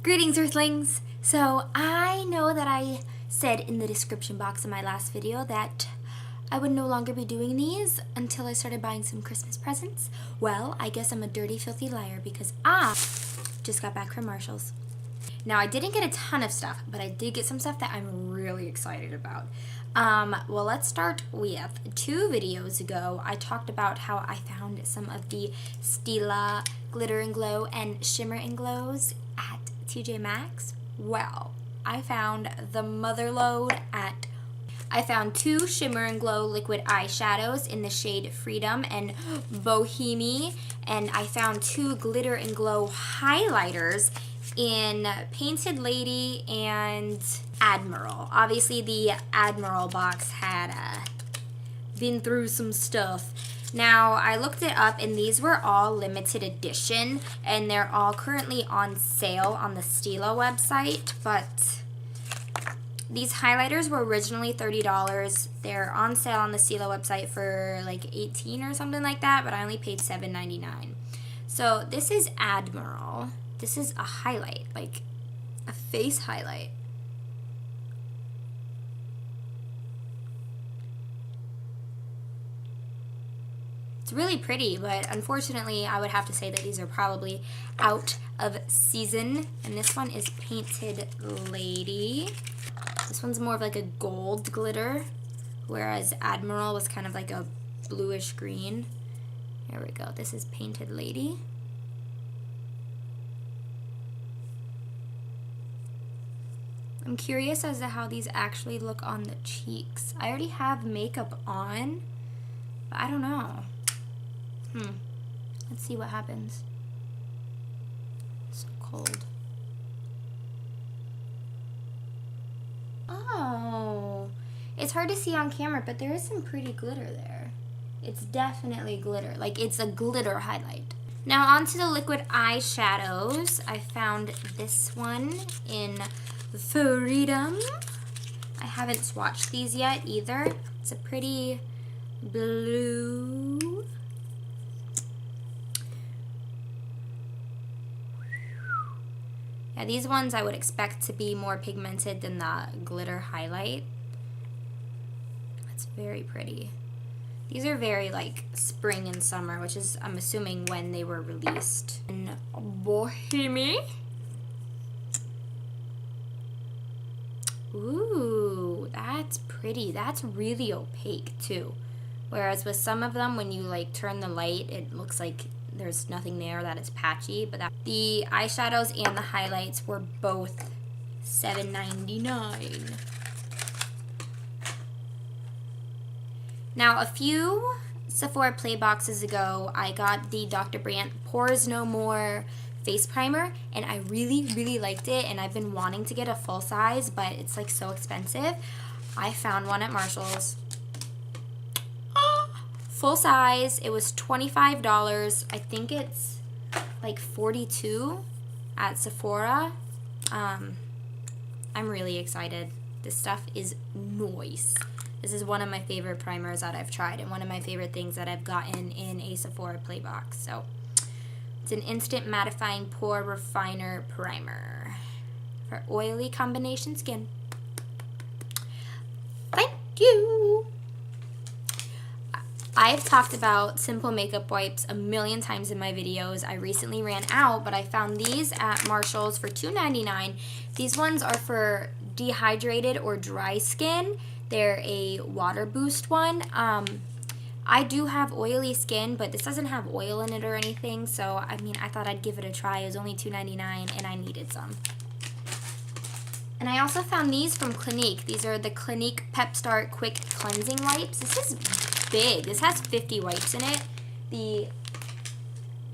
Greetings, Earthlings! So, I know that I said in the description box of my last video that I would no longer be doing these until I started buying some Christmas presents. Well, I guess I'm a dirty, filthy liar because I just got back from Marshall's. Now, I didn't get a ton of stuff, but I did get some stuff that I'm really excited about. Well, let's start with 2 videos ago. I talked about how I found some of the Stila Glitter and Glow and Shimmer and Glows at TJ Maxx. Well, I found the Motherlode at... I found 2 Shimmer and Glow liquid eyeshadows in the shade Freedom and Bohemian, and I found 2 Glitter and Glow highlighters in Painted Lady and Admiral. Obviously, the Admiral box had been through some stuff. Now, I looked it up, and these were all limited edition, and they're all currently on sale on the Stila website, but these highlighters were originally $30. They're on sale on the Stila website for like $18 or something like that, but I only paid $7.99. So this is Admiral. This is a highlight, like a face highlight. It's really pretty, but unfortunately I would have to say that these are probably out of season. And this one is Painted Lady. This one's more of like a gold glitter, whereas Admiral was kind of like a bluish green. Here we go. This is Painted Lady. I'm curious as to how these actually look on the cheeks. I already have makeup on, but I don't know. Let's see what happens. It's so cold. Oh, it's hard to see on camera, but there is some pretty glitter there. It's definitely glitter. Like, it's a glitter highlight. Now, onto the liquid eyeshadows. I found this one in Freedom. I haven't swatched these yet either. It's a pretty blue. Yeah, these ones I would expect to be more pigmented than the glitter highlight. It's very pretty. These are very like spring and summer, which is, I'm assuming, when they were released. And Bohemian. Ooh, that's pretty. That's really opaque too. Whereas with some of them, when you like turn the light, it looks like there's nothing there, that it's patchy. But the eyeshadows and the highlights were both $7.99. Now, a few Sephora Play boxes ago, I got the Dr. Brandt Pores No More face primer, and I really, really liked it, and I've been wanting to get a full size, but it's like so expensive. I found one at Marshall's. Full size. It was $25. I think it's like $42 at Sephora. I'm really excited. This stuff is nice. This is one of my favorite primers that I've tried, and one of my favorite things that I've gotten in a Sephora Play box. So it's an instant mattifying pore refiner primer for oily combination skin. Thank you. I've talked about Simple Makeup Wipes a million times in my videos. I recently ran out, but I found these at Marshall's for $2.99. These ones are for dehydrated or dry skin. They're a water boost one. I do have oily skin, but this doesn't have oil in it or anything, so I mean, I thought I'd give it a try. It was only $2.99, and I needed some. And I also found these from Clinique. These are the Clinique Pep Start Quick Cleansing Wipes. This is big. This has 50 wipes in it. The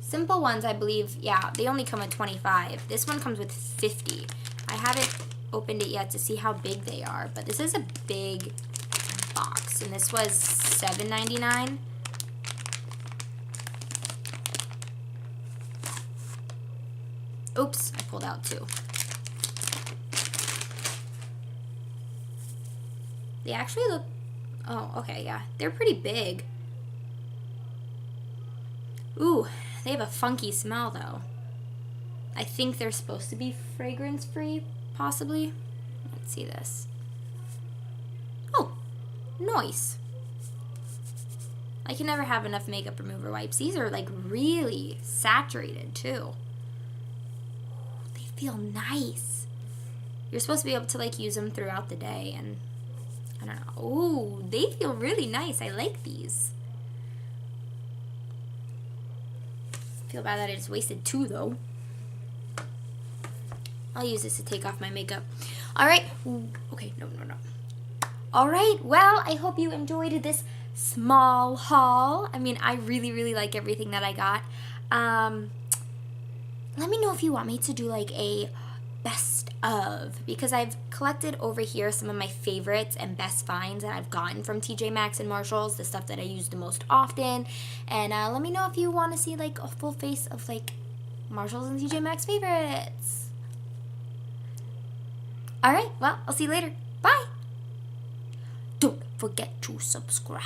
simple ones, I believe, yeah, they only come with 25. This one comes with 50. I haven't opened it yet to see how big they are, but this is a big box, and this was $7.99. Oops, I pulled out 2. They actually look, oh, okay, yeah, they're pretty big. Ooh, they have a funky smell though. I think they're supposed to be fragrance free, possibly. Let's see this. Oh, nice. I can never have enough makeup remover wipes. These are like really saturated too. They feel nice. You're supposed to be able to like use them throughout the day, and I don't know. Ooh, they feel really nice. I like these. Feel bad that I just wasted 2 though. I'll use this to take off my makeup. All right. Ooh, okay, no. All right, well, I hope you enjoyed this small haul. I mean, I really like everything that I got. Let me know if you want me to do like a best of, because I've collected over here some of my favorites and best finds that I've gotten from TJ Maxx and Marshalls, the stuff that I use the most often. And let me know if you want to see like a full face of like Marshalls and TJ Maxx favorites. All right, well, I'll see you later. Bye. Don't forget to subscribe.